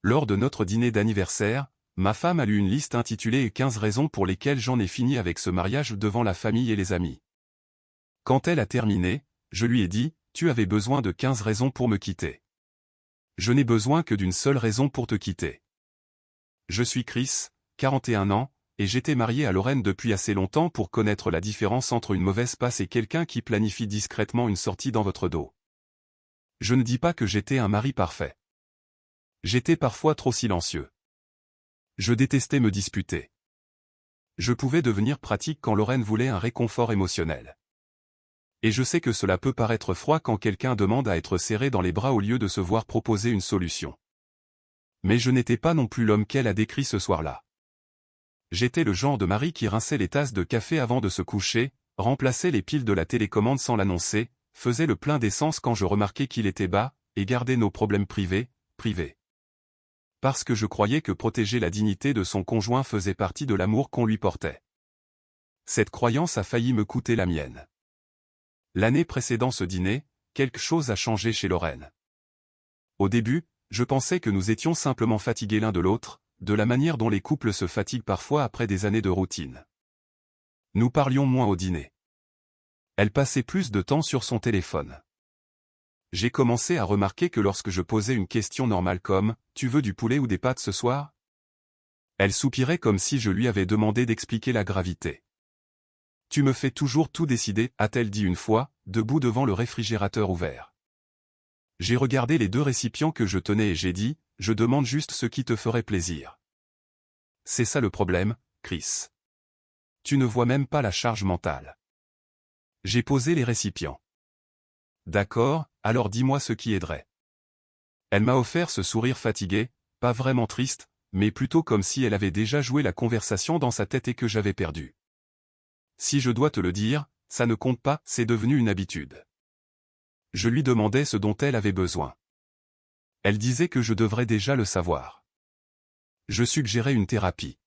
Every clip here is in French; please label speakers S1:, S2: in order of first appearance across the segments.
S1: Lors de notre dîner d'anniversaire, ma femme a lu une liste intitulée « 15 raisons pour lesquelles j'en ai fini avec ce mariage devant la famille et les amis ». Quand elle a terminé, je lui ai dit « Tu avais besoin de 15 raisons pour me quitter. Je n'ai besoin que d'une seule raison pour te quitter. Je suis Chris, 41 ans, et j'étais marié à Lorraine depuis assez longtemps pour connaître la différence entre une mauvaise passe et quelqu'un qui planifie discrètement une sortie dans votre dos. Je ne dis pas que j'étais un mari parfait. J'étais parfois trop silencieux. Je détestais me disputer. Je pouvais devenir pratique quand Lorraine voulait un réconfort émotionnel. Et je sais que cela peut paraître froid quand quelqu'un demande à être serré dans les bras au lieu de se voir proposer une solution. Mais je n'étais pas non plus l'homme qu'elle a décrit ce soir-là. J'étais le genre de mari qui rinçait les tasses de café avant de se coucher, remplaçait les piles de la télécommande sans l'annoncer, faisait le plein d'essence quand je remarquais qu'il était bas, et gardait nos problèmes privés. Parce que je croyais que protéger la dignité de son conjoint faisait partie de l'amour qu'on lui portait. Cette croyance a failli me coûter la mienne. L'année précédant ce dîner, quelque chose a changé chez Lorraine. Au début, je pensais que nous étions simplement fatigués l'un de l'autre, de la manière dont les couples se fatiguent parfois après des années de routine. Nous parlions moins au dîner. Elle passait plus de temps sur son téléphone. J'ai commencé à remarquer que lorsque je posais une question normale comme « Tu veux du poulet ou des pâtes ce soir ?», elle soupirait comme si je lui avais demandé d'expliquer la gravité. « Tu me fais toujours tout décider », a-t-elle dit une fois, debout devant le réfrigérateur ouvert. J'ai regardé les deux récipients que je tenais et j'ai dit « Je demande juste ce qui te ferait plaisir. » C'est ça le problème, Chris. Tu ne vois même pas la charge mentale. J'ai posé les récipients. D'accord, alors dis-moi ce qui aiderait. Elle m'a offert ce sourire fatigué, pas vraiment triste, mais plutôt comme si elle avait déjà joué la conversation dans sa tête et que j'avais perdu. Si je dois te le dire, ça ne compte pas, c'est devenu une habitude. Je lui demandais ce dont elle avait besoin. Elle disait que je devrais déjà le savoir. Je suggérais une thérapie.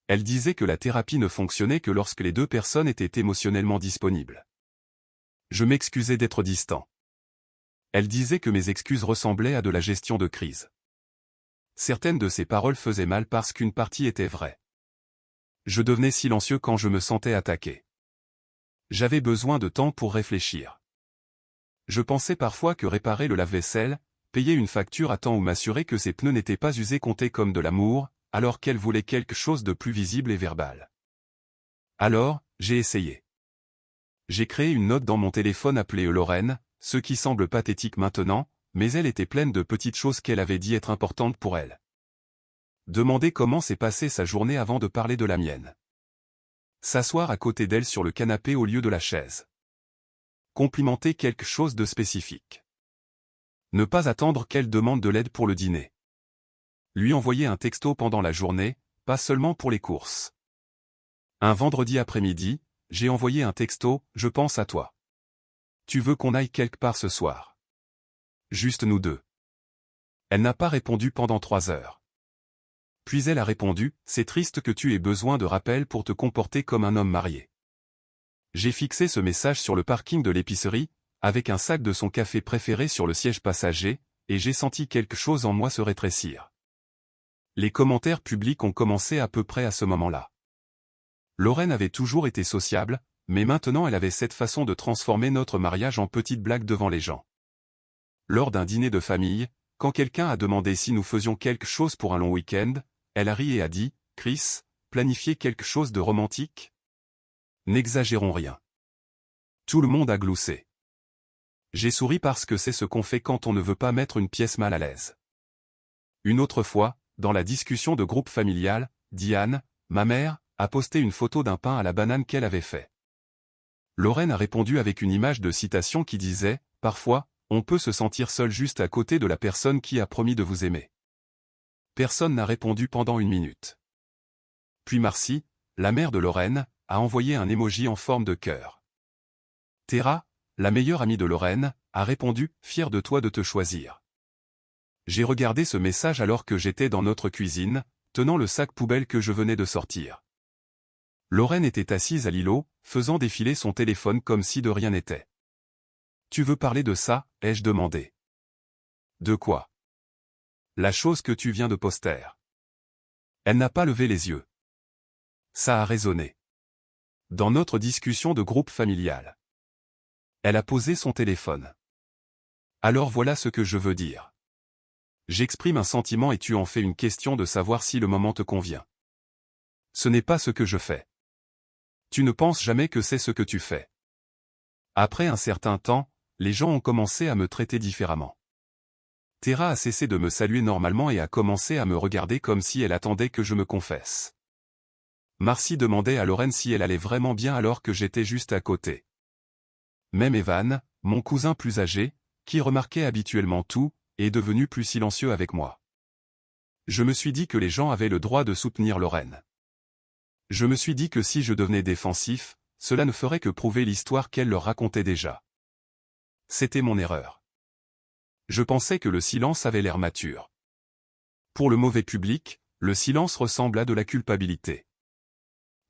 S1: Elle disait que la thérapie ne fonctionnait que lorsque les deux personnes étaient émotionnellement disponibles. Je m'excusais d'être distant. Elle disait que mes excuses ressemblaient à de la gestion de crise. Certaines de ses paroles faisaient mal parce qu'une partie était vraie. Je devenais silencieux quand je me sentais attaqué. J'avais besoin de temps pour réfléchir. Je pensais parfois que réparer le lave-vaisselle, payer une facture à temps ou m'assurer que ses pneus n'étaient pas usés comptait comme de l'amour, alors qu'elle voulait quelque chose de plus visible et verbal. Alors, j'ai essayé. J'ai créé une note dans mon téléphone appelée Lorraine, ce qui semble pathétique maintenant, mais elle était pleine de petites choses qu'elle avait dit être importantes pour elle. Demander comment s'est passée sa journée avant de parler de la mienne. S'asseoir à côté d'elle sur le canapé au lieu de la chaise. Complimenter quelque chose de spécifique. Ne pas attendre qu'elle demande de l'aide pour le dîner. Lui envoyer un texto pendant la journée, pas seulement pour les courses. Un vendredi après-midi, j'ai envoyé un texto, je pense à toi. Tu veux qu'on aille quelque part ce soir? Juste nous deux. Elle n'a pas répondu pendant 3 heures. Puis elle a répondu, c'est triste que tu aies besoin de rappel pour te comporter comme un homme marié. J'ai fixé ce message sur le parking de l'épicerie, avec un sac de son café préféré sur le siège passager, et j'ai senti quelque chose en moi se rétrécir. Les commentaires publics ont commencé à peu près à ce moment-là. Lorraine avait toujours été sociable, mais maintenant elle avait cette façon de transformer notre mariage en petite blague devant les gens. Lors d'un dîner de famille, quand quelqu'un a demandé si nous faisions quelque chose pour un long week-end, elle a ri et a dit « Chris, planifier quelque chose de romantique ?» N'exagérons rien. Tout le monde a gloussé. J'ai souri parce que c'est ce qu'on fait quand on ne veut pas mettre une pièce mal à l'aise. Une autre fois, dans la discussion de groupe familial, Diane, ma mère, a posté une photo d'un pain à la banane qu'elle avait fait. Lorraine a répondu avec une image de citation qui disait « Parfois, on peut se sentir seul juste à côté de la personne qui a promis de vous aimer. » Personne n'a répondu pendant 1 minute. Puis Marcy, la mère de Lorraine, a envoyé un emoji en forme de cœur. Tara, la meilleure amie de Lorraine, a répondu « Fière de toi de te choisir. » J'ai regardé ce message alors que j'étais dans notre cuisine, tenant le sac poubelle que je venais de sortir. Lorraine était assise à l'îlot, faisant défiler son téléphone comme si de rien n'était. « Tu veux parler de ça ?» ai-je demandé. « De quoi ?» La chose que tu viens de poster. Elle n'a pas levé les yeux. Ça a résonné. Dans notre discussion de groupe familial. Elle a posé son téléphone. Alors voilà ce que je veux dire. J'exprime un sentiment et tu en fais une question de savoir si le moment te convient. Ce n'est pas ce que je fais. Tu ne penses jamais que c'est ce que tu fais. Après un certain temps, les gens ont commencé à me traiter différemment. Tara a cessé de me saluer normalement et a commencé à me regarder comme si elle attendait que je me confesse. Marcy demandait à Lorraine si elle allait vraiment bien alors que j'étais juste à côté. Même Evan, mon cousin plus âgé, qui remarquait habituellement tout, est devenu plus silencieux avec moi. Je me suis dit que les gens avaient le droit de soutenir Lorraine. Je me suis dit que si je devenais défensif, cela ne ferait que prouver l'histoire qu'elle leur racontait déjà. C'était mon erreur. Je pensais que le silence avait l'air mature. Pour le mauvais public, le silence ressemble à de la culpabilité.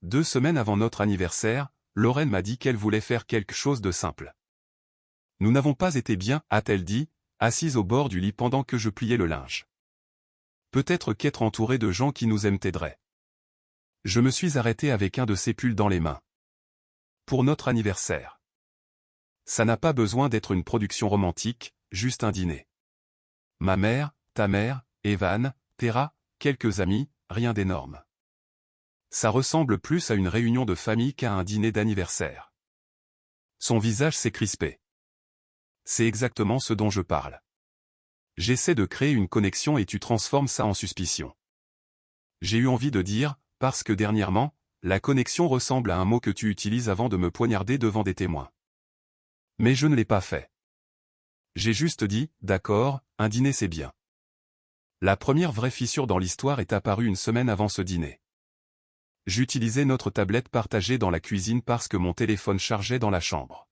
S1: 2 semaines avant notre anniversaire, Lorraine m'a dit qu'elle voulait faire quelque chose de simple. Nous n'avons pas été bien, a-t-elle dit, assise au bord du lit pendant que je pliais le linge. Peut-être qu'être entouré de gens qui nous aiment t'aiderait. Je me suis arrêté avec un de ces pulls dans les mains. Pour notre anniversaire. Ça n'a pas besoin d'être une production romantique, juste un dîner. Ma mère, ta mère, Evan, Tara, quelques amis, rien d'énorme. Ça ressemble plus à une réunion de famille qu'à un dîner d'anniversaire. Son visage s'est crispé. C'est exactement ce dont je parle. J'essaie de créer une connexion et tu transformes ça en suspicion. J'ai eu envie de dire, parce que dernièrement, la connexion ressemble à un mot que tu utilises avant de me poignarder devant des témoins. Mais je ne l'ai pas fait. J'ai juste dit, d'accord, un dîner c'est bien. La première vraie fissure dans l'histoire est apparue une semaine avant ce dîner. J'utilisais notre tablette partagée dans la cuisine parce que mon téléphone chargeait dans la chambre.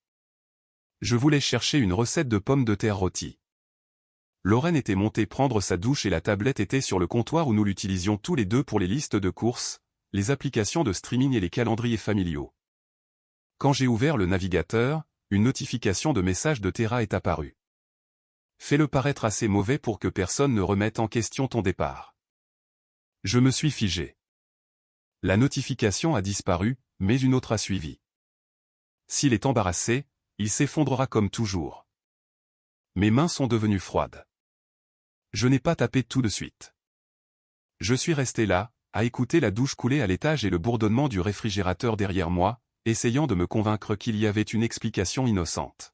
S1: Je voulais chercher une recette de pommes de terre rôties. Lorraine était montée prendre sa douche et la tablette était sur le comptoir où nous l'utilisions tous les deux pour les listes de courses, les applications de streaming et les calendriers familiaux. Quand j'ai ouvert le navigateur, une notification de message de Tara est apparue. Fais-le paraître assez mauvais pour que personne ne remette en question ton départ. Je me suis figé. La notification a disparu, mais une autre a suivi. S'il est embarrassé, il s'effondrera comme toujours. Mes mains sont devenues froides. Je n'ai pas tapé tout de suite. Je suis resté là, à écouter la douche couler à l'étage et le bourdonnement du réfrigérateur derrière moi, essayant de me convaincre qu'il y avait une explication innocente.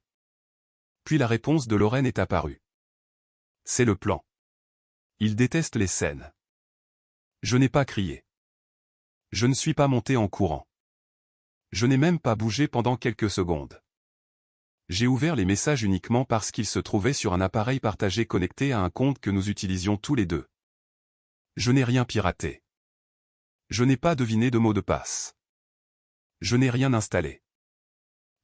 S1: Puis la réponse de Lorraine est apparue. C'est le plan. Il déteste les scènes. Je n'ai pas crié. Je ne suis pas monté en courant. Je n'ai même pas bougé pendant quelques secondes. J'ai ouvert les messages uniquement parce qu'ils se trouvaient sur un appareil partagé connecté à un compte que nous utilisions tous les deux. Je n'ai rien piraté. Je n'ai pas deviné de mot de passe. Je n'ai rien installé.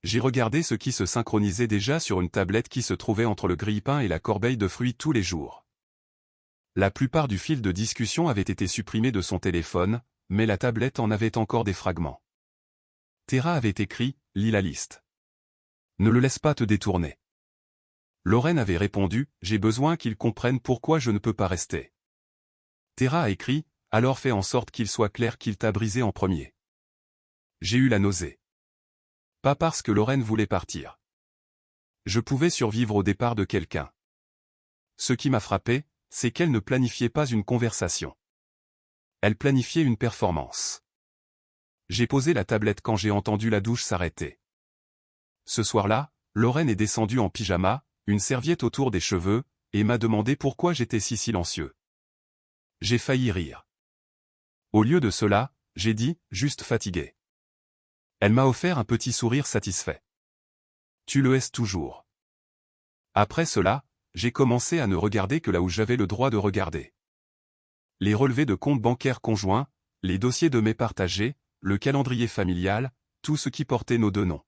S1: J'ai regardé ce qui se synchronisait déjà sur une tablette qui se trouvait entre le grille-pain et la corbeille de fruits tous les jours. La plupart du fil de discussion avait été supprimé de son téléphone, mais la tablette en avait encore des fragments. Tara avait écrit « Lis la liste. Ne le laisse pas te détourner. » Lorraine avait répondu « J'ai besoin qu'il comprenne pourquoi je ne peux pas rester. » Tara a écrit « Alors fais en sorte qu'il soit clair qu'il t'a brisé en premier. » J'ai eu la nausée. Pas parce que Lorraine voulait partir. Je pouvais survivre au départ de quelqu'un. Ce qui m'a frappé, c'est qu'elle ne planifiait pas une conversation. Elle planifiait une performance. J'ai posé la tablette quand j'ai entendu la douche s'arrêter. Ce soir-là, Lorraine est descendue en pyjama, une serviette autour des cheveux, et m'a demandé pourquoi j'étais si silencieux. J'ai failli rire. Au lieu de cela, j'ai dit « juste fatigué ». Elle m'a offert un petit sourire satisfait. Tu le es toujours. Après cela, j'ai commencé à ne regarder que là où j'avais le droit de regarder. Les relevés de comptes bancaires conjoints, les dossiers de mets partagés, le calendrier familial, tout ce qui portait nos deux noms.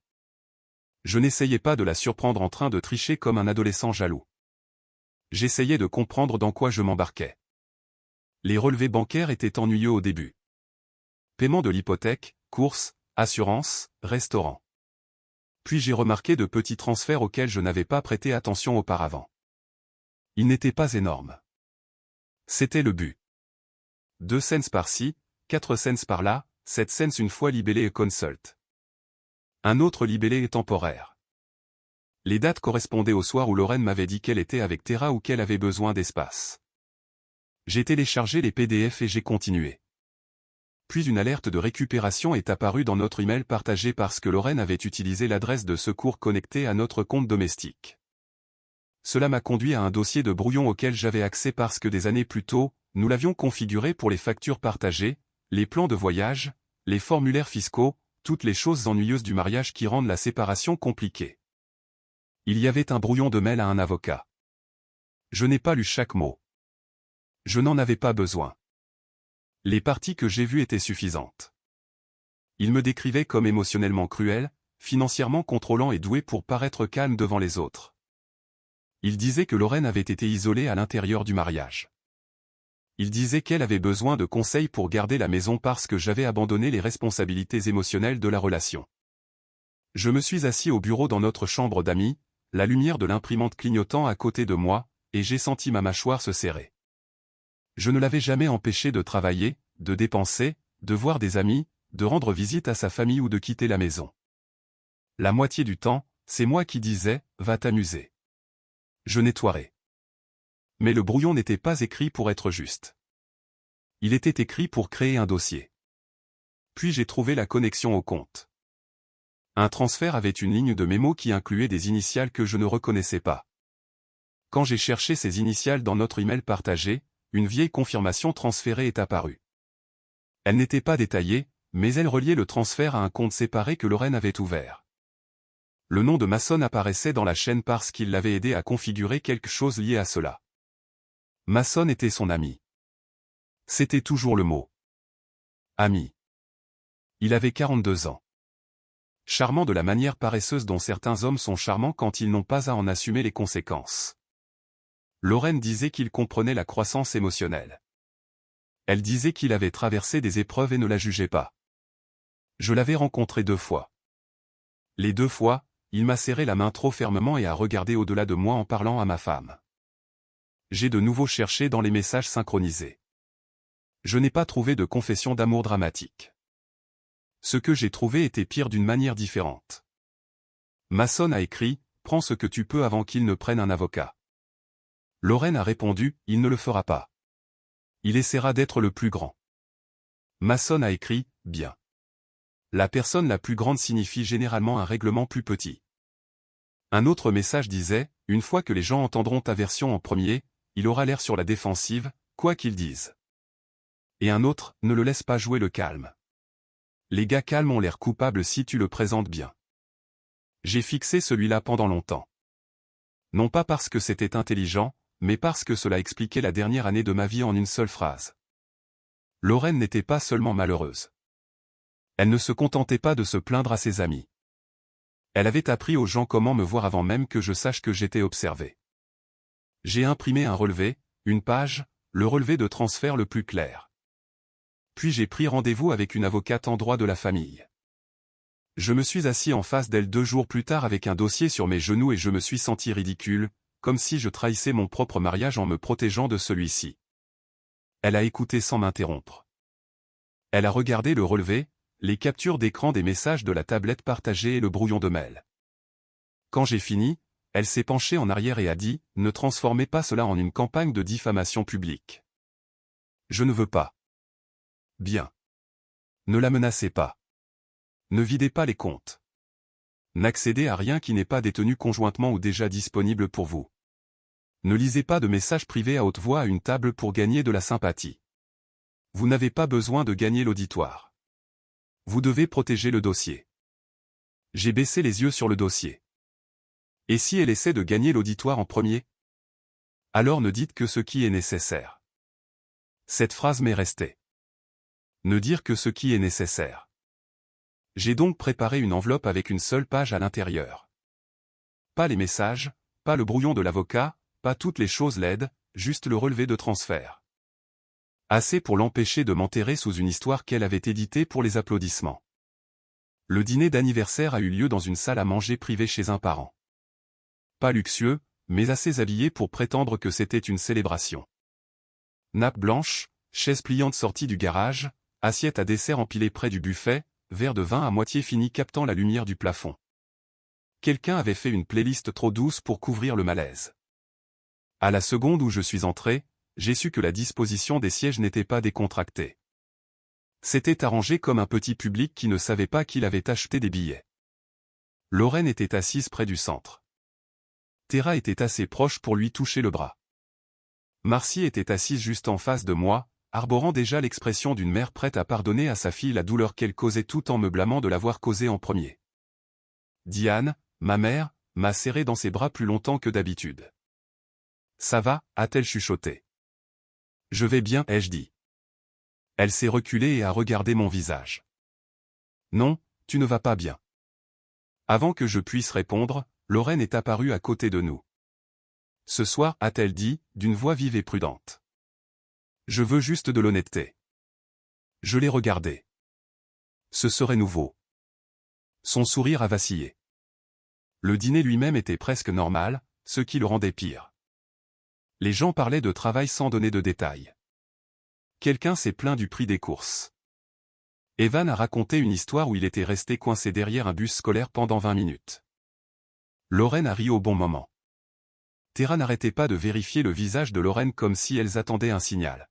S1: Je n'essayais pas de la surprendre en train de tricher comme un adolescent jaloux. J'essayais de comprendre dans quoi je m'embarquais. Les relevés bancaires étaient ennuyeux au début. Paiement de l'hypothèque, courses, assurance, restaurant. Puis j'ai remarqué de petits transferts auxquels je n'avais pas prêté attention auparavant. Ils n'étaient pas énormes. C'était le but. 2 cents par-ci, 4 cents par-là, 7 cents une fois libellé et consult. Un autre libellé est temporaire. Les dates correspondaient au soir où Lorraine m'avait dit qu'elle était avec Terra ou qu'elle avait besoin d'espace. J'ai téléchargé les PDF et j'ai continué. Puis une alerte de récupération est apparue dans notre email partagé parce que Lorraine avait utilisé l'adresse de secours connectée à notre compte domestique. Cela m'a conduit à un dossier de brouillon auquel j'avais accès parce que des années plus tôt, nous l'avions configuré pour les factures partagées, les plans de voyage, les formulaires fiscaux, toutes les choses ennuyeuses du mariage qui rendent la séparation compliquée. Il y avait un brouillon de mail à un avocat. Je n'ai pas lu chaque mot. Je n'en avais pas besoin. Les parties que j'ai vues étaient suffisantes. Il me décrivait comme émotionnellement cruel, financièrement contrôlant et doué pour paraître calme devant les autres. Il disait que Lorraine avait été isolée à l'intérieur du mariage. Il disait qu'elle avait besoin de conseils pour garder la maison parce que j'avais abandonné les responsabilités émotionnelles de la relation. Je me suis assis au bureau dans notre chambre d'amis, la lumière de l'imprimante clignotant à côté de moi, et j'ai senti ma mâchoire se serrer. Je ne l'avais jamais empêché de travailler, de dépenser, de voir des amis, de rendre visite à sa famille ou de quitter la maison. La moitié du temps, c'est moi qui disais « va t'amuser ». Je nettoierai. Mais le brouillon n'était pas écrit pour être juste. Il était écrit pour créer un dossier. Puis j'ai trouvé la connexion au compte. Un transfert avait une ligne de mémo qui incluait des initiales que je ne reconnaissais pas. Quand j'ai cherché ces initiales dans notre email partagé, une vieille confirmation transférée est apparue. Elle n'était pas détaillée, mais elle reliait le transfert à un compte séparé que Lorraine avait ouvert. Le nom de Masson apparaissait dans la chaîne parce qu'il l'avait aidé à configurer quelque chose lié à cela. Masson était son ami. C'était toujours le mot. Ami. Il avait 42 ans. Charmant de la manière paresseuse dont certains hommes sont charmants quand ils n'ont pas à en assumer les conséquences. Lorraine disait qu'il comprenait la croissance émotionnelle. Elle disait qu'il avait traversé des épreuves et ne la jugeait pas. Je l'avais rencontré 2 fois. Les 2 fois, il m'a serré la main trop fermement et a regardé au-delà de moi en parlant à ma femme. J'ai de nouveau cherché dans les messages synchronisés. Je n'ai pas trouvé de confession d'amour dramatique. Ce que j'ai trouvé était pire d'une manière différente. Masson a écrit « Prends ce que tu peux avant qu'il ne prenne un avocat ». Lorraine a répondu « Il ne le fera pas. Il essaiera d'être le plus grand ». Masson a écrit « Bien ». La personne la plus grande signifie généralement un règlement plus petit. Un autre message disait « Une fois que les gens entendront ta version en premier, il aura l'air sur la défensive, quoi qu'ils disent. » Et un autre « Ne le laisse pas jouer le calme. Les gars calmes ont l'air coupables si tu le présentes bien. » J'ai fixé celui-là pendant longtemps. Non pas parce que c'était intelligent, mais parce que cela expliquait la dernière année de ma vie en une seule phrase. Lorraine n'était pas seulement malheureuse. Elle ne se contentait pas de se plaindre à ses amis. Elle avait appris aux gens comment me voir avant même que je sache que j'étais observé. J'ai imprimé un relevé, une page, le relevé de transfert le plus clair. Puis j'ai pris rendez-vous avec une avocate en droit de la famille. Je me suis assis en face d'elle 2 jours plus tard avec un dossier sur mes genoux et je me suis senti ridicule, comme si je trahissais mon propre mariage en me protégeant de celui-ci. Elle a écouté sans m'interrompre. Elle a regardé le relevé, les captures d'écran des messages de la tablette partagée et le brouillon de mail. Quand j'ai fini, elle s'est penchée en arrière et a dit « Ne transformez pas cela en une campagne de diffamation publique. Je ne veux pas. Bien. Ne la menacez pas. Ne videz pas les comptes. N'accédez à rien qui n'est pas détenu conjointement ou déjà disponible pour vous. Ne lisez pas de messages privés à haute voix à une table pour gagner de la sympathie. Vous n'avez pas besoin de gagner l'auditoire. Vous devez protéger le dossier. » J'ai baissé les yeux sur le dossier. Et si elle essaie de gagner l'auditoire en premier? Alors ne dites que ce qui est nécessaire. Cette phrase m'est restée. Ne dire que ce qui est nécessaire. J'ai donc préparé une enveloppe avec une seule page à l'intérieur. Pas les messages, pas le brouillon de l'avocat, pas toutes les choses laides, juste le relevé de transfert. Assez pour l'empêcher de m'enterrer sous une histoire qu'elle avait éditée pour les applaudissements. Le dîner d'anniversaire a eu lieu dans une salle à manger privée chez un parent. Pas luxueux, mais assez habillé pour prétendre que c'était une célébration. nappe blanche, chaise pliante sortie du garage, assiette à dessert empilée près du buffet, verre de vin à moitié fini captant la lumière du plafond. Quelqu'un avait fait une playlist trop douce pour couvrir le malaise. À la seconde où je suis entré, j'ai su que la disposition des sièges n'était pas décontractée. C'était arrangé comme un petit public qui ne savait pas qu'il avait acheté des billets. Lorraine était assise près du centre. Théra était assez proche pour lui toucher le bras. Marcie était assise juste en face de moi, arborant déjà l'expression d'une mère prête à pardonner à sa fille la douleur qu'elle causait tout en me blâmant de l'avoir causée en premier. Diane, ma mère, m'a serré dans ses bras plus longtemps que d'habitude. « Ça va » a-t-elle chuchoté. « Je vais bien » ai-je dit. Elle s'est reculée et a regardé mon visage. « Non, tu ne vas pas bien. » Avant que je puisse répondre, Lorraine est apparue à côté de nous. « Ce soir » a-t-elle dit, d'une voix vive et prudente. « Je veux juste de l'honnêteté. » Je l'ai regardée. Ce serait nouveau. Son sourire a vacillé. Le dîner lui-même était presque normal, ce qui le rendait pire. Les gens parlaient de travail sans donner de détails. Quelqu'un s'est plaint du prix des courses. Evan a raconté une histoire où il était resté coincé derrière un bus scolaire pendant 20 minutes. Lorraine a ri au bon moment. Théra n'arrêtait pas de vérifier le visage de Lorraine comme si elles attendaient un signal.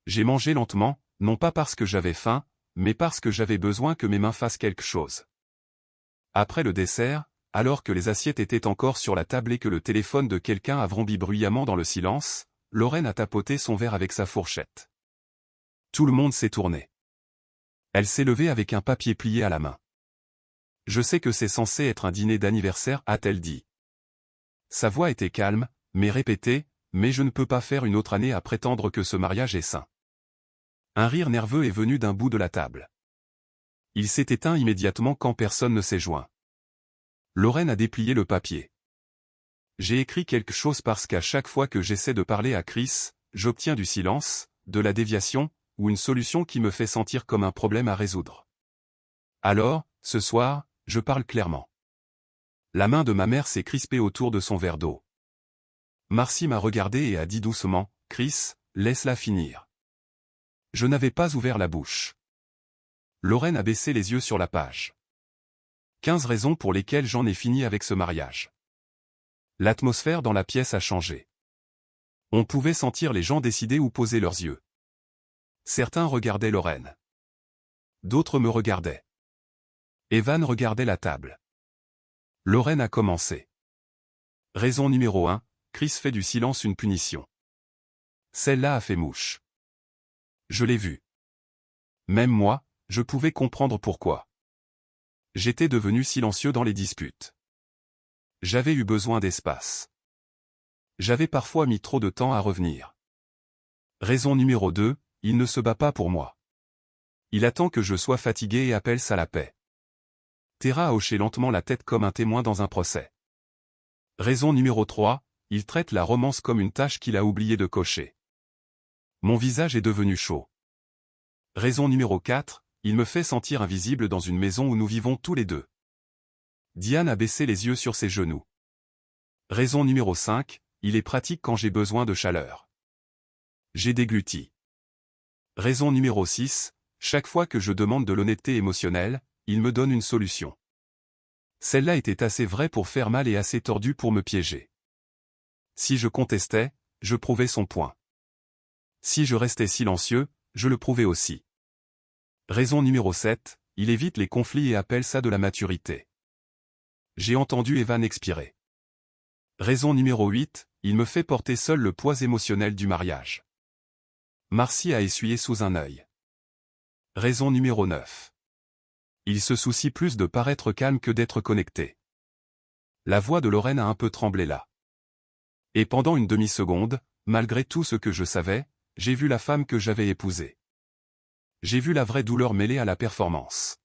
S1: J'ai mangé lentement, non pas parce que j'avais faim, mais parce que j'avais besoin que mes mains fassent quelque chose. Après le dessert, alors que les assiettes étaient encore sur la table et que le téléphone de quelqu'un a vrombé bruyamment dans le silence, Lorraine a tapoté son verre avec sa fourchette. Tout le monde s'est tourné. Elle s'est levée avec un papier plié à la main. « Je sais que c'est censé être un dîner d'anniversaire » a-t-elle dit. Sa voix était calme, mais répétée, « mais je ne peux pas faire une autre année à prétendre que ce mariage est sain. » Un rire nerveux est venu d'un bout de la table. Il s'est éteint immédiatement quand personne ne s'est joint. Lorraine a déplié le papier. J'ai écrit quelque chose parce qu'à chaque fois que j'essaie de parler à Chris, j'obtiens du silence, de la déviation, ou une solution qui me fait sentir comme un problème à résoudre. Alors, ce soir, je parle clairement. La main de ma mère s'est crispée autour de son verre d'eau. Marcie m'a regardé et a dit doucement, « Chris, laisse-la finir. » Je n'avais pas ouvert la bouche. Lorraine a baissé les yeux sur la page. 15 raisons pour lesquelles j'en ai fini avec ce mariage. L'atmosphère dans la pièce a changé. On pouvait sentir les gens décider où poser leurs yeux. Certains regardaient Lorraine. D'autres me regardaient. Evan regardait la table. Lorraine a commencé. Raison numéro 1, Chris fait du silence une punition. Celle-là a fait mouche. Je l'ai vu. Même moi, je pouvais comprendre pourquoi. J'étais devenu silencieux dans les disputes. J'avais eu besoin d'espace. J'avais parfois mis trop de temps à revenir. Raison numéro 2, il ne se bat pas pour moi. Il attend que je sois fatigué et appelle ça la paix. Théra a hoché lentement la tête comme un témoin dans un procès. Raison numéro 3, il traite la romance comme une tâche qu'il a oublié de cocher. Mon visage est devenu chaud. Raison numéro 4, il me fait sentir invisible dans une maison où nous vivons tous les deux. Diane a baissé les yeux sur ses genoux. Raison numéro 5, il est pratique quand j'ai besoin de chaleur. J'ai dégluti. Raison numéro 6, chaque fois que je demande de l'honnêteté émotionnelle, il me donne une solution. Celle-là était assez vraie pour faire mal et assez tordue pour me piéger. Si je contestais, je prouvais son point. Si je restais silencieux, je le prouvais aussi. Raison numéro 7, il évite les conflits et appelle ça de la maturité. J'ai entendu Evan expirer. Raison numéro 8, il me fait porter seul le poids émotionnel du mariage. Marcie a essuyé sous un œil. Raison numéro 9. Il se soucie plus de paraître calme que d'être connecté. La voix de Lorraine a un peu tremblé là. Et pendant une demi-seconde, malgré tout ce que je savais, j'ai vu la femme que j'avais épousée. J'ai vu la vraie douleur mêlée à la performance.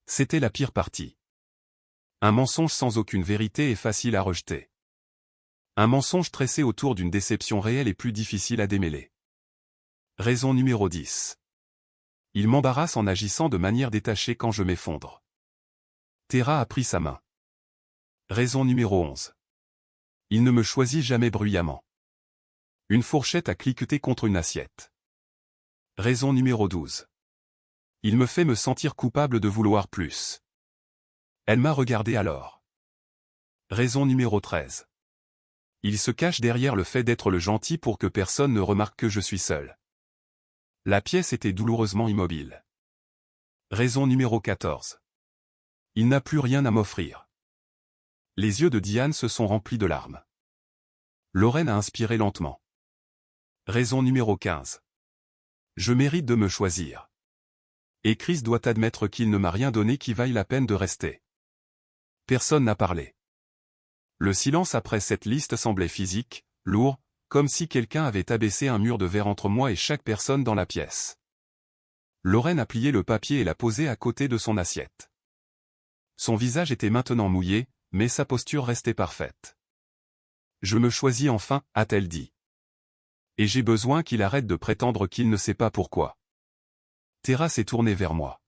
S1: C'était la pire partie. Un mensonge sans aucune vérité est facile à rejeter. Un mensonge tressé autour d'une déception réelle est plus difficile à démêler. Raison numéro 10. Il m'embarrasse en agissant de manière détachée quand je m'effondre. Théra a pris sa main. Raison numéro 11. Il ne me choisit jamais bruyamment. Une fourchette a cliqueté contre une assiette. Raison numéro 12. Il me fait me sentir coupable de vouloir plus. Elle m'a regardé alors. Raison numéro 13. Il se cache derrière le fait d'être le gentil pour que personne ne remarque que je suis seul. La pièce était douloureusement immobile. Raison numéro 14. Il n'a plus rien à m'offrir. Les yeux de Diane se sont remplis de larmes. Lorraine a inspiré lentement. Raison numéro 15. Je mérite de me choisir. Et Chris doit admettre qu'il ne m'a rien donné qui vaille la peine de rester. Personne n'a parlé. Le silence après cette liste semblait physique, lourd, comme si quelqu'un avait abaissé un mur de verre entre moi et chaque personne dans la pièce. Lorraine a plié le papier et l'a posé à côté de son assiette. Son visage était maintenant mouillé, mais sa posture restait parfaite. Je me choisis enfin, a-t-elle dit. Et j'ai besoin qu'il arrête de prétendre qu'il ne sait pas pourquoi. Tara s'est tournée vers moi.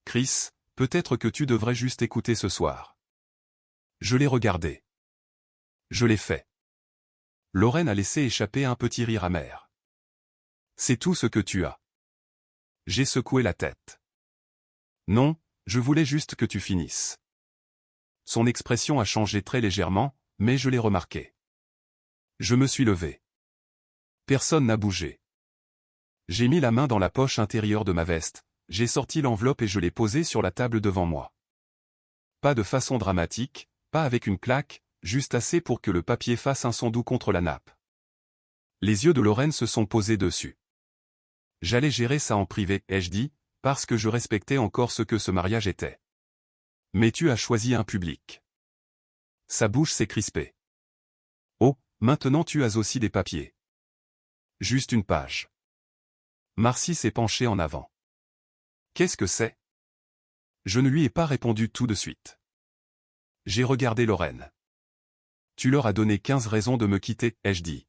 S1: Chris, peut-être que tu devrais juste écouter ce soir. Je l'ai regardé. Je l'ai fait. Lorraine a laissé échapper un petit rire amer. C'est tout ce que tu as. J'ai secoué la tête. Non, je voulais juste que tu finisses. Son expression a changé très légèrement, mais je l'ai remarqué. Je me suis levé. Personne n'a bougé. J'ai mis la main dans la poche intérieure de ma veste, j'ai sorti l'enveloppe et je l'ai posée sur la table devant moi. Pas de façon dramatique, pas avec une claque, juste assez pour que le papier fasse un son doux contre la nappe. Les yeux de Lorraine se sont posés dessus. J'allais gérer ça en privé, ai-je dit, parce que je respectais encore ce que ce mariage était. Mais tu as choisi un public. Sa bouche s'est crispée. Oh, maintenant tu as aussi des papiers. Juste une page. Marcy s'est penchée en avant. Qu'est-ce que c'est? Je ne lui ai pas répondu tout de suite. J'ai regardé Lorraine. Tu leur as donné 15 raisons de me quitter, ai-je dit.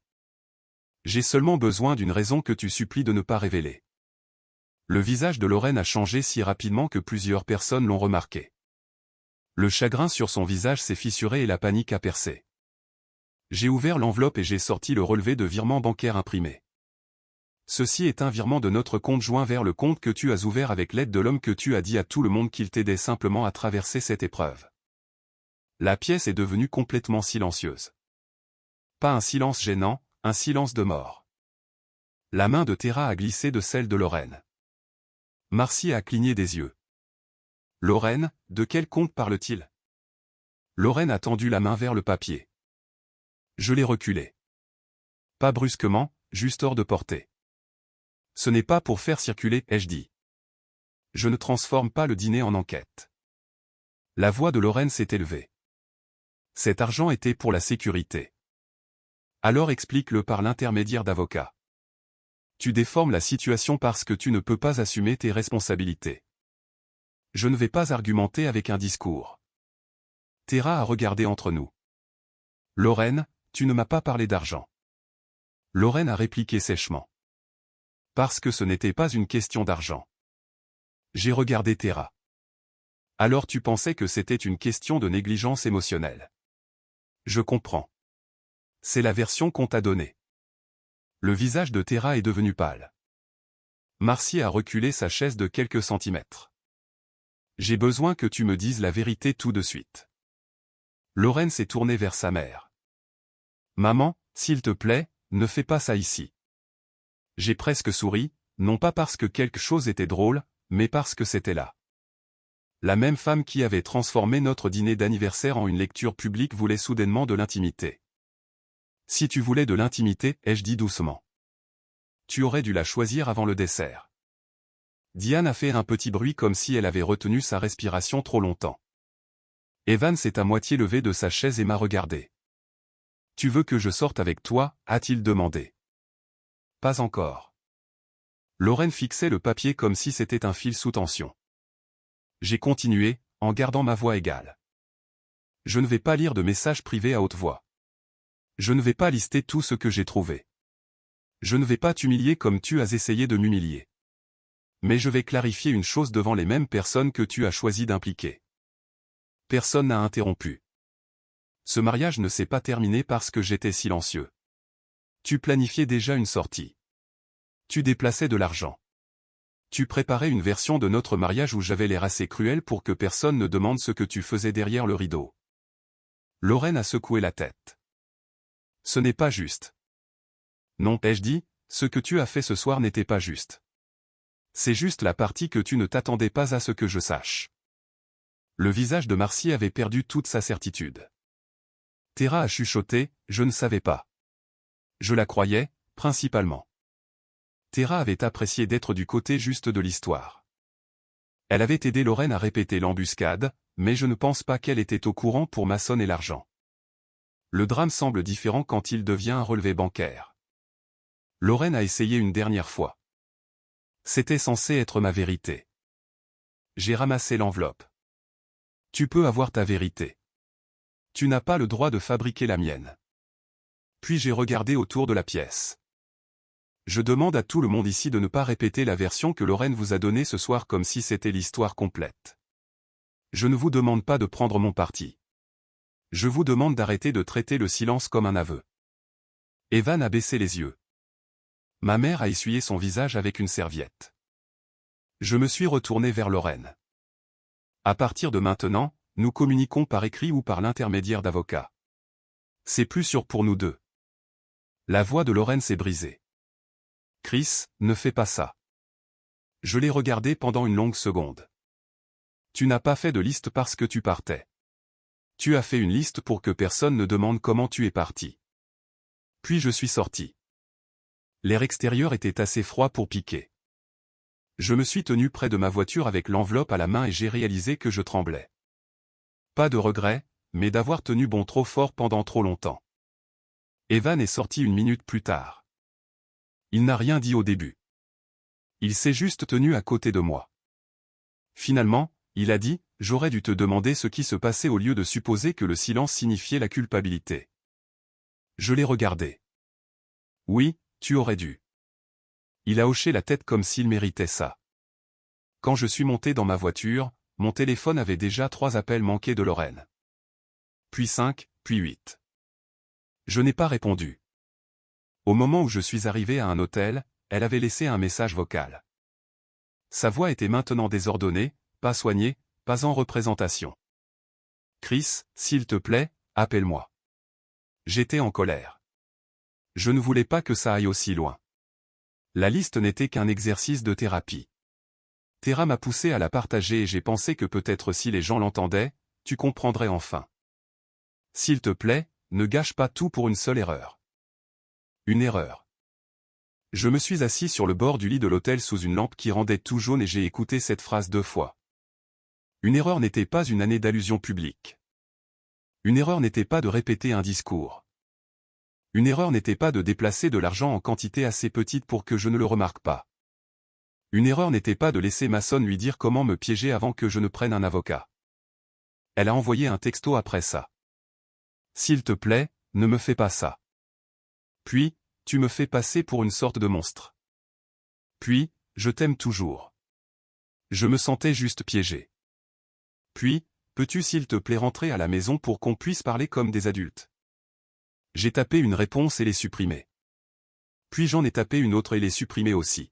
S1: J'ai seulement besoin d'une raison que tu supplies de ne pas révéler. Le visage de Lorraine a changé si rapidement que plusieurs personnes l'ont remarqué. Le chagrin sur son visage s'est fissuré et la panique a percé. J'ai ouvert l'enveloppe et j'ai sorti le relevé de virement bancaire imprimé. Ceci est un virement de notre compte joint vers le compte que tu as ouvert avec l'aide de l'homme que tu as dit à tout le monde qu'il t'aidait simplement à traverser cette épreuve. La pièce est devenue complètement silencieuse. Pas un silence gênant, un silence de mort. La main de Tara a glissé de celle de Lorraine. Marcy a cligné des yeux. Lorraine, de quel compte parle-t-il? Lorraine a tendu la main vers le papier. Je l'ai reculé. Pas brusquement, juste hors de portée. Ce n'est pas pour faire circuler, ai-je dit. Je ne transforme pas le dîner en enquête. La voix de Lorraine s'est élevée. Cet argent était pour la sécurité. Alors explique-le par l'intermédiaire d'avocats. Tu déformes la situation parce que tu ne peux pas assumer tes responsabilités. Je ne vais pas argumenter avec un discours. Tara a regardé entre nous. Lorraine, tu ne m'as pas parlé d'argent. Lorraine a répliqué sèchement. Parce que ce n'était pas une question d'argent. J'ai regardé Tara. Alors tu pensais que c'était une question de négligence émotionnelle. Je comprends. C'est la version qu'on t'a donnée. Le visage de Tara est devenu pâle. Marcy a reculé sa chaise de quelques centimètres. J'ai besoin que tu me dises la vérité tout de suite. Lorraine s'est tournée vers sa mère. Maman, s'il te plaît, ne fais pas ça ici. J'ai presque souri, non pas parce que quelque chose était drôle, mais parce que c'était là. La même femme qui avait transformé notre dîner d'anniversaire en une lecture publique voulait soudainement de l'intimité. Si tu voulais de l'intimité, ai-je dit doucement. Tu aurais dû la choisir avant le dessert. Diane a fait un petit bruit comme si elle avait retenu sa respiration trop longtemps. Evan s'est à moitié levé de sa chaise et m'a regardé. Tu veux que je sorte avec toi, a-t-il demandé. Pas encore. Lorraine fixait le papier comme si c'était un fil sous tension. J'ai continué, en gardant ma voix égale. Je ne vais pas lire de messages privés à haute voix. Je ne vais pas lister tout ce que j'ai trouvé. Je ne vais pas t'humilier comme tu as essayé de m'humilier. Mais je vais clarifier une chose devant les mêmes personnes que tu as choisi d'impliquer. Personne n'a interrompu. Ce mariage ne s'est pas terminé parce que j'étais silencieux. Tu planifiais déjà une sortie. Tu déplaçais de l'argent. Tu préparais une version de notre mariage où j'avais l'air assez cruel pour que personne ne demande ce que tu faisais derrière le rideau. Lorraine a secoué la tête. Ce n'est pas juste. Non, ai-je dit, ce que tu as fait ce soir n'était pas juste. C'est juste la partie que tu ne t'attendais pas à ce que je sache. Le visage de Marcy avait perdu toute sa certitude. Tara a chuchoté, je ne savais pas. Je la croyais, principalement. Tara avait apprécié d'être du côté juste de l'histoire. Elle avait aidé Lorraine à répéter l'embuscade, mais je ne pense pas qu'elle était au courant pour Mason et l'argent. Le drame semble différent quand il devient un relevé bancaire. Lorraine a essayé une dernière fois. C'était censé être ma vérité. J'ai ramassé l'enveloppe. Tu peux avoir ta vérité. Tu n'as pas le droit de fabriquer la mienne. Puis j'ai regardé autour de la pièce. Je demande à tout le monde ici de ne pas répéter la version que Lorraine vous a donnée ce soir comme si c'était l'histoire complète. Je ne vous demande pas de prendre mon parti. Je vous demande d'arrêter de traiter le silence comme un aveu. Evan a baissé les yeux. Ma mère a essuyé son visage avec une serviette. Je me suis retourné vers Lorraine. À partir de maintenant, nous communiquons par écrit ou par l'intermédiaire d'avocats. C'est plus sûr pour nous deux. La voix de Lorraine s'est brisée. Chris, ne fais pas ça. Je l'ai regardé pendant une longue seconde. Tu n'as pas fait de liste parce que tu partais. Tu as fait une liste pour que personne ne demande comment tu es parti. Puis je suis sorti. L'air extérieur était assez froid pour piquer. Je me suis tenu près de ma voiture avec l'enveloppe à la main et j'ai réalisé que je tremblais. Pas de regret, mais d'avoir tenu bon trop fort pendant trop longtemps. Evan est sorti une minute plus tard. Il n'a rien dit au début. Il s'est juste tenu à côté de moi. Finalement, il a dit, j'aurais dû te demander ce qui se passait au lieu de supposer que le silence signifiait la culpabilité. Je l'ai regardé. Oui, tu aurais dû. Il a hoché la tête comme s'il méritait ça. Quand je suis monté dans ma voiture, mon téléphone avait déjà 3 appels manqués de Lorraine. Puis 5, puis 8. Je n'ai pas répondu. Au moment où je suis arrivé à un hôtel, elle avait laissé un message vocal. Sa voix était maintenant désordonnée, pas soignée, pas en représentation. Chris, s'il te plaît, appelle-moi. J'étais en colère. Je ne voulais pas que ça aille aussi loin. La liste n'était qu'un exercice de thérapie. Tara m'a poussé à la partager et j'ai pensé que peut-être si les gens l'entendaient, tu comprendrais enfin. S'il te plaît, ne gâche pas tout pour une seule erreur. Une erreur. Je me suis assis sur le bord du lit de l'hôtel sous une lampe qui rendait tout jaune et j'ai écouté cette phrase 2 fois. Une erreur n'était pas une année d'allusion publique. Une erreur n'était pas de répéter un discours. Une erreur n'était pas de déplacer de l'argent en quantité assez petite pour que je ne le remarque pas. Une erreur n'était pas de laisser Mason lui dire comment me piéger avant que je ne prenne un avocat. Elle a envoyé un texto après ça. S'il te plaît, ne me fais pas ça. Puis, tu me fais passer pour une sorte de monstre. Puis, je t'aime toujours. Je me sentais juste piégé. Puis, peux-tu s'il te plaît rentrer à la maison pour qu'on puisse parler comme des adultes? J'ai tapé une réponse et l'ai supprimée. Puis j'en ai tapé une autre et l'ai supprimée aussi.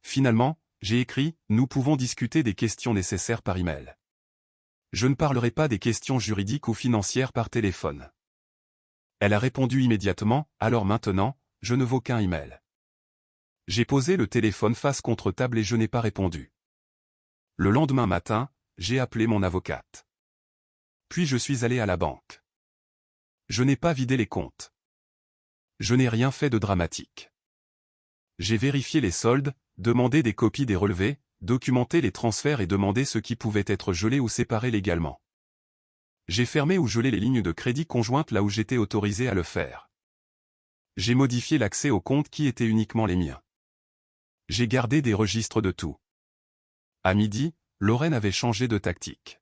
S1: Finalement, j'ai écrit, nous pouvons discuter des questions nécessaires par email. Je ne parlerai pas des questions juridiques ou financières par téléphone. Elle a répondu immédiatement, alors maintenant, je ne vaux qu'un email. J'ai posé le téléphone face contre table et je n'ai pas répondu. Le lendemain matin, j'ai appelé mon avocate. Puis je suis allé à la banque. Je n'ai pas vidé les comptes. Je n'ai rien fait de dramatique. J'ai vérifié les soldes, demandé des copies des relevés, documenté les transferts et demandé ce qui pouvait être gelé ou séparé légalement. J'ai fermé ou gelé les lignes de crédit conjointes là où j'étais autorisé à le faire. J'ai modifié l'accès aux comptes qui étaient uniquement les miens. J'ai gardé des registres de tout. À midi, Lorraine avait changé de tactique.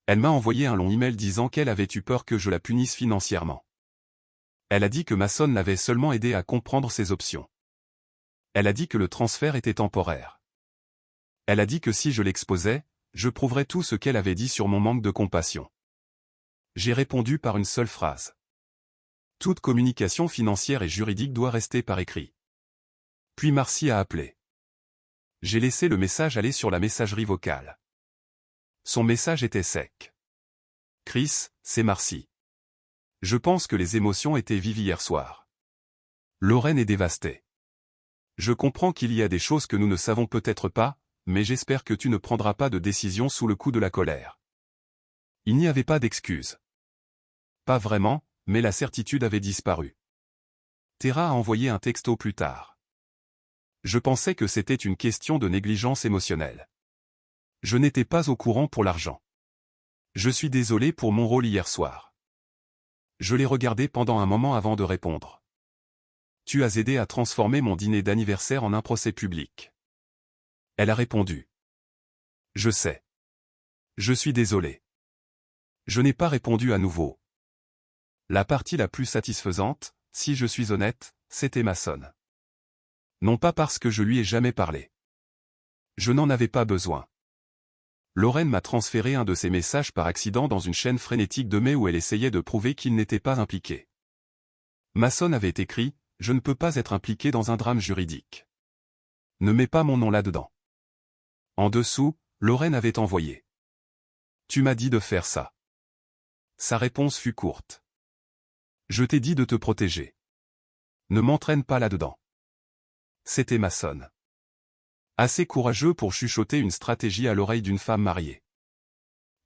S1: Elle m'a envoyé un long email disant qu'elle avait eu peur que je la punisse financièrement. Elle a dit que Mason l'avait seulement aidé à comprendre ses options. Elle a dit que le transfert était temporaire. Elle a dit que si je l'exposais, je prouverais tout ce qu'elle avait dit sur mon manque de compassion. J'ai répondu par une seule phrase. Toute communication financière et juridique doit rester par écrit. Puis Marcy a appelé. J'ai laissé le message aller sur la messagerie vocale. Son message était sec. Chris, c'est Marcy. Je pense que les émotions étaient vives hier soir. Lorraine est dévastée. Je comprends qu'il y a des choses que nous ne savons peut-être pas, mais j'espère que tu ne prendras pas de décision sous le coup de la colère. Il n'y avait pas d'excuse. Pas vraiment, mais la certitude avait disparu. Tara a envoyé un texto plus tard. Je pensais que c'était une question de négligence émotionnelle. Je n'étais pas au courant pour l'argent. Je suis désolé pour mon rôle hier soir. Je l'ai regardé pendant un moment avant de répondre. Tu as aidé à transformer mon dîner d'anniversaire en un procès public. Elle a répondu. Je sais. Je suis désolé. Je n'ai pas répondu à nouveau. La partie la plus satisfaisante, si je suis honnête, c'était Mason. Non pas parce que je lui ai jamais parlé. Je n'en avais pas besoin. Lorraine m'a transféré un de ses messages par accident dans une chaîne frénétique de mails où elle essayait de prouver qu'il n'était pas impliqué. Mason avait écrit « Je ne peux pas être impliqué dans un drame juridique. Ne mets pas mon nom là-dedans. » En dessous, Lorraine avait envoyé. « Tu m'as dit de faire ça. » Sa réponse fut courte. « Je t'ai dit de te protéger. Ne m'entraîne pas là-dedans. » C'était Mason. Assez courageux pour chuchoter une stratégie à l'oreille d'une femme mariée.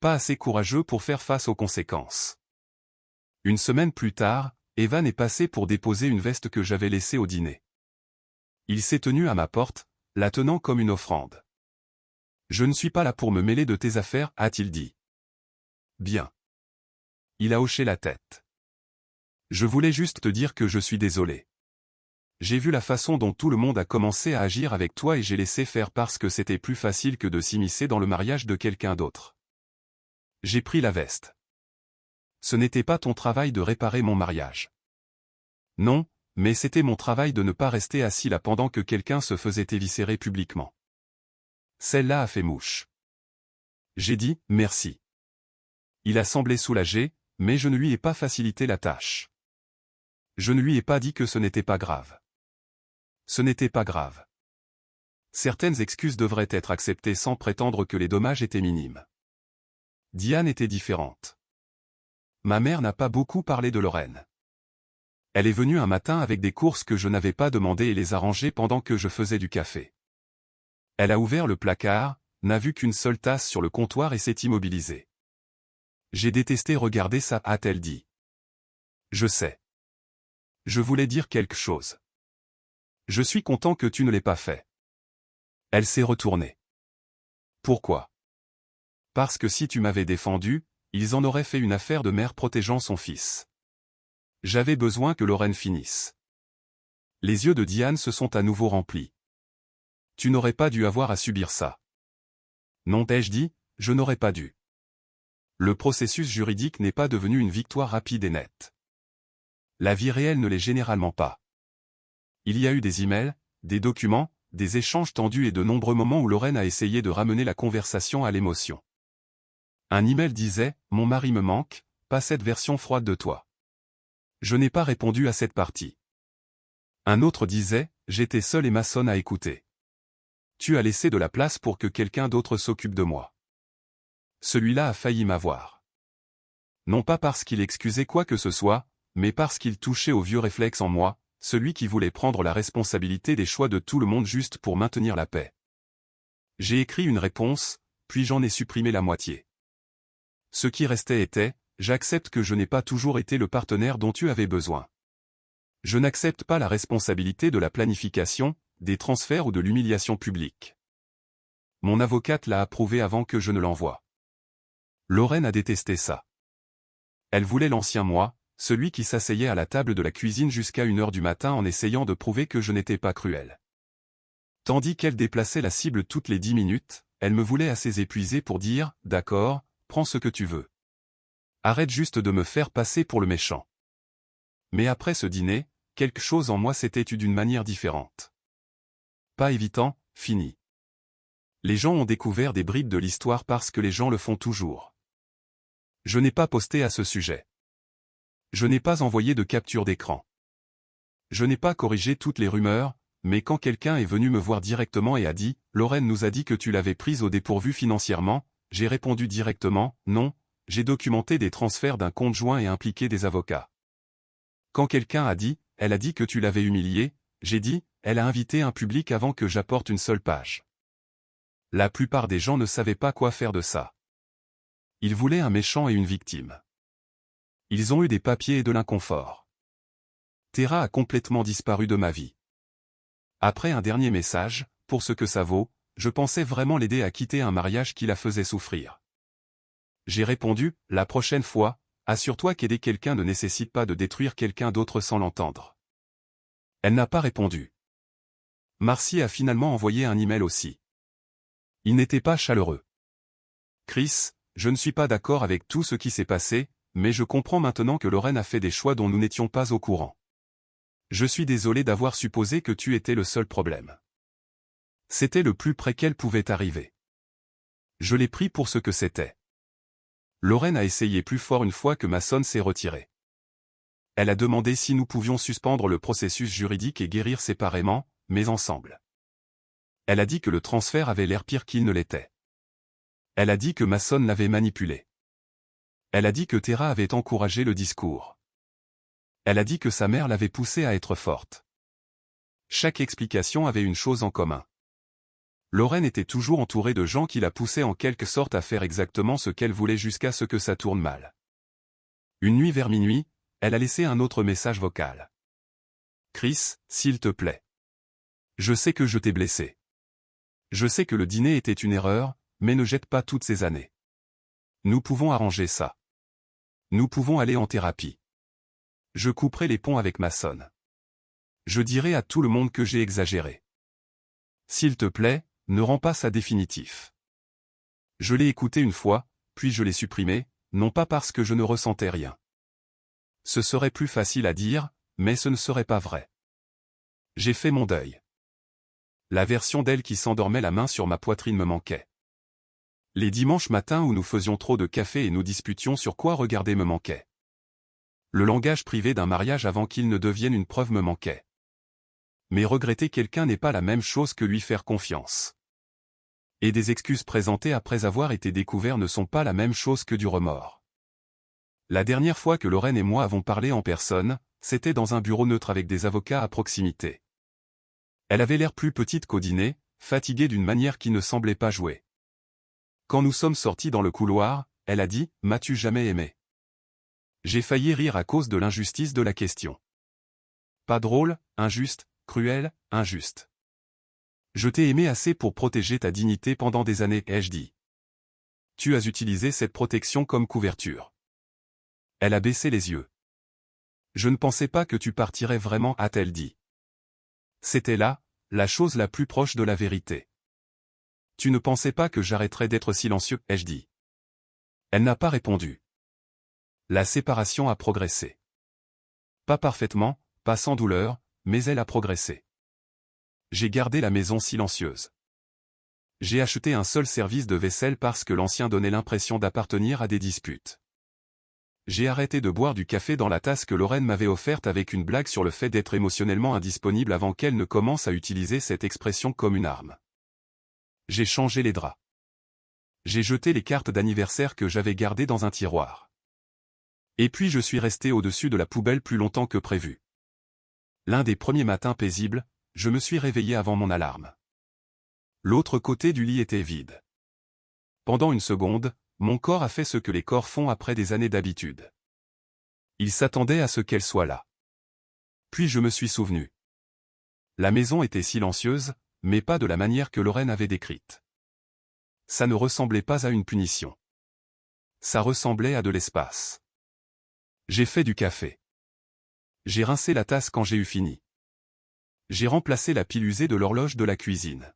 S1: Pas assez courageux pour faire face aux conséquences. Une semaine plus tard, Evan est passé pour déposer une veste que j'avais laissée au dîner. Il s'est tenu à ma porte, la tenant comme une offrande. « Je ne suis pas là pour me mêler de tes affaires, a-t-il dit. Bien. Il a hoché la tête. Je voulais juste te dire que je suis désolé. J'ai vu la façon dont tout le monde a commencé à agir avec toi et j'ai laissé faire parce que c'était plus facile que de s'immiscer dans le mariage de quelqu'un d'autre. J'ai pris la veste. Ce n'était pas ton travail de réparer mon mariage. Non, mais c'était mon travail de ne pas rester assis là pendant que quelqu'un se faisait éviscérer publiquement. Celle-là a fait mouche. J'ai dit « merci ». Il a semblé soulagé, mais je ne lui ai pas facilité la tâche. Je ne lui ai pas dit que ce n'était pas grave. Ce n'était pas grave. Certaines excuses devraient être acceptées sans prétendre que les dommages étaient minimes. Diane était différente. Ma mère n'a pas beaucoup parlé de Lorraine. Elle est venue un matin avec des courses que je n'avais pas demandées et les a rangées pendant que je faisais du café. Elle a ouvert le placard, n'a vu qu'une seule tasse sur le comptoir et s'est immobilisée. J'ai détesté regarder ça, a-t-elle dit. Je sais. Je voulais dire quelque chose. Je suis content que tu ne l'aies pas fait. Elle s'est retournée. Pourquoi? Parce que si tu m'avais défendu, ils en auraient fait une affaire de mère protégeant son fils. J'avais besoin que Lorraine finisse. Les yeux de Diane se sont à nouveau remplis. Tu n'aurais pas dû avoir à subir ça. Non, ai-je dit, je n'aurais pas dû. Le processus juridique n'est pas devenu une victoire rapide et nette. La vie réelle ne l'est généralement pas. Il y a eu des emails, des documents, des échanges tendus et de nombreux moments où Lorraine a essayé de ramener la conversation à l'émotion. Un email disait « Mon mari me manque, pas cette version froide de toi. » Je n'ai pas répondu à cette partie. Un autre disait « J'étais seul et Mason à écouter. Tu as laissé de la place pour que quelqu'un d'autre s'occupe de moi. » Celui-là a failli m'avoir. Non pas parce qu'il excusait quoi que ce soit, mais parce qu'il touchait au vieux réflexe en moi, celui qui voulait prendre la responsabilité des choix de tout le monde juste pour maintenir la paix. J'ai écrit une réponse, puis j'en ai supprimé la moitié. Ce qui restait était « J'accepte que je n'ai pas toujours été le partenaire dont tu avais besoin. Je n'accepte pas la responsabilité de la planification, des transferts ou de l'humiliation publique. » Mon avocate l'a approuvé avant que je ne l'envoie. Lorraine a détesté ça. Elle voulait l'ancien moi, celui qui s'asseyait à la table de la cuisine jusqu'à 1h du matin en essayant de prouver que je n'étais pas cruel. Tandis qu'elle déplaçait la cible toutes les 10 minutes, elle me voulait assez épuisé pour dire « D'accord, prends ce que tu veux. Arrête juste de me faire passer pour le méchant. » Mais après ce dîner, quelque chose en moi s'était tu d'une manière différente. Pas évitant, fini. Les gens ont découvert des bribes de l'histoire parce que les gens le font toujours. Je n'ai pas posté à ce sujet. Je n'ai pas envoyé de capture d'écran. Je n'ai pas corrigé toutes les rumeurs, mais quand quelqu'un est venu me voir directement et a dit « Lorraine nous a dit que tu l'avais prise au dépourvu financièrement », j'ai répondu directement « Non, j'ai documenté des transferts d'un compte joint et impliqué des avocats. » Quand quelqu'un a dit « Elle a dit que tu l'avais humiliée », j'ai dit « Elle a invité un public avant que j'apporte une seule page. » La plupart des gens ne savaient pas quoi faire de ça. Ils voulaient un méchant et une victime. Ils ont eu des papiers et de l'inconfort. Tera a complètement disparu de ma vie. Après un dernier message, pour ce que ça vaut, je pensais vraiment l'aider à quitter un mariage qui la faisait souffrir. J'ai répondu, la prochaine fois, assure-toi qu'aider quelqu'un ne nécessite pas de détruire quelqu'un d'autre sans l'entendre. Elle n'a pas répondu. Marcy a finalement envoyé un email aussi. Il n'était pas chaleureux. Chris, je ne suis pas d'accord avec tout ce qui s'est passé, mais je comprends maintenant que Lorraine a fait des choix dont nous n'étions pas au courant. Je suis désolé d'avoir supposé que tu étais le seul problème. C'était le plus près qu'elle pouvait arriver. Je l'ai pris pour ce que c'était. Lorraine a essayé plus fort une fois que Mason s'est retiré. Elle a demandé si nous pouvions suspendre le processus juridique et guérir séparément, mais ensemble. Elle a dit que le transfert avait l'air pire qu'il ne l'était. Elle a dit que Mason l'avait manipulé. Elle a dit que Tera avait encouragé le discours. Elle a dit que sa mère l'avait poussée à être forte. Chaque explication avait une chose en commun. Lorraine était toujours entourée de gens qui la poussaient en quelque sorte à faire exactement ce qu'elle voulait jusqu'à ce que ça tourne mal. Une nuit vers minuit, elle a laissé un autre message vocal. « Chris, s'il te plaît. Je sais que je t'ai blessé. Je sais que le dîner était une erreur, mais ne jette pas toutes ces années. Nous pouvons arranger ça. Nous pouvons aller en thérapie. Je couperai les ponts avec Mason. Je dirai à tout le monde que j'ai exagéré. S'il te plaît, ne rends pas ça définitif. Je l'ai écouté une fois, puis je l'ai supprimé, non pas parce que je ne ressentais rien. Ce serait plus facile à dire, mais ce ne serait pas vrai. J'ai fait mon deuil. La version d'elle qui s'endormait la main sur ma poitrine me manquait. Les dimanches matins où nous faisions trop de café et nous disputions sur quoi regarder me manquaient. Le langage privé d'un mariage avant qu'il ne devienne une preuve me manquait. Mais regretter quelqu'un n'est pas la même chose que lui faire confiance. Et des excuses présentées après avoir été découverts ne sont pas la même chose que du remords. La dernière fois que Lorraine et moi avons parlé en personne, c'était dans un bureau neutre avec des avocats à proximité. Elle avait l'air plus petite qu'au dîner, fatiguée d'une manière qui ne semblait pas jouer. Quand nous sommes sortis dans le couloir, elle a dit « M'as-tu jamais aimé ?» J'ai failli rire à cause de l'injustice de la question. Pas drôle, injuste, cruel, injuste. Je t'ai aimé assez pour protéger ta dignité pendant des années, ai-je dit. Tu as utilisé cette protection comme couverture. Elle a baissé les yeux. Je ne pensais pas que tu partirais vraiment, a-t-elle dit. C'était là, la chose la plus proche de la vérité. Tu ne pensais pas que j'arrêterais d'être silencieux, ai-je dit. Elle n'a pas répondu. La séparation a progressé. Pas parfaitement, pas sans douleur, mais elle a progressé. J'ai gardé la maison silencieuse. J'ai acheté un seul service de vaisselle parce que l'ancien donnait l'impression d'appartenir à des disputes. J'ai arrêté de boire du café dans la tasse que Lorraine m'avait offerte avec une blague sur le fait d'être émotionnellement indisponible avant qu'elle ne commence à utiliser cette expression comme une arme. J'ai changé les draps. J'ai jeté les cartes d'anniversaire que j'avais gardées dans un tiroir. Et puis je suis resté au-dessus de la poubelle plus longtemps que prévu. L'un des premiers matins paisibles, je me suis réveillé avant mon alarme. L'autre côté du lit était vide. Pendant une seconde, mon corps a fait ce que les corps font après des années d'habitude. Il s'attendait à ce qu'elle soit là. Puis je me suis souvenu. La maison était silencieuse, mais pas de la manière que Lorraine avait décrite. Ça ne ressemblait pas à une punition. Ça ressemblait à de l'espace. J'ai fait du café. J'ai rincé la tasse quand j'ai eu fini. J'ai remplacé la pile usée de l'horloge de la cuisine.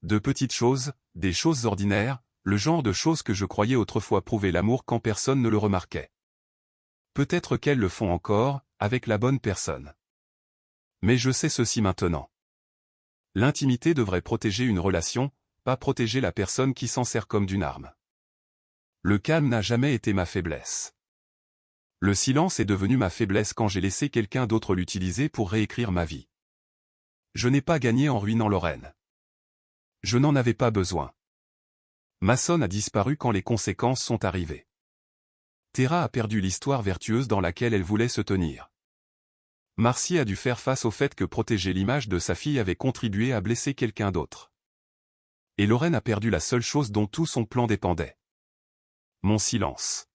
S1: De petites choses, des choses ordinaires, le genre de choses que je croyais autrefois prouver l'amour quand personne ne le remarquait. Peut-être qu'elles le font encore, avec la bonne personne. Mais je sais ceci maintenant. L'intimité devrait protéger une relation, pas protéger la personne qui s'en sert comme d'une arme. Le calme n'a jamais été ma faiblesse. Le silence est devenu ma faiblesse quand j'ai laissé quelqu'un d'autre l'utiliser pour réécrire ma vie. Je n'ai pas gagné en ruinant Lorraine. Je n'en avais pas besoin. Mason a disparu quand les conséquences sont arrivées. Tara a perdu l'histoire vertueuse dans laquelle elle voulait se tenir. Marcy a dû faire face au fait que protéger l'image de sa fille avait contribué à blesser quelqu'un d'autre. Et Lorraine a perdu la seule chose dont tout son plan dépendait. Mon silence.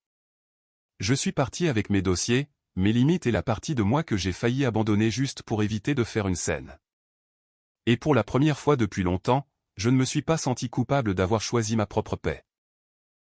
S1: Je suis parti avec mes dossiers, mes limites et la partie de moi que j'ai failli abandonner juste pour éviter de faire une scène. Et pour la première fois depuis longtemps, je ne me suis pas senti coupable d'avoir choisi ma propre paix.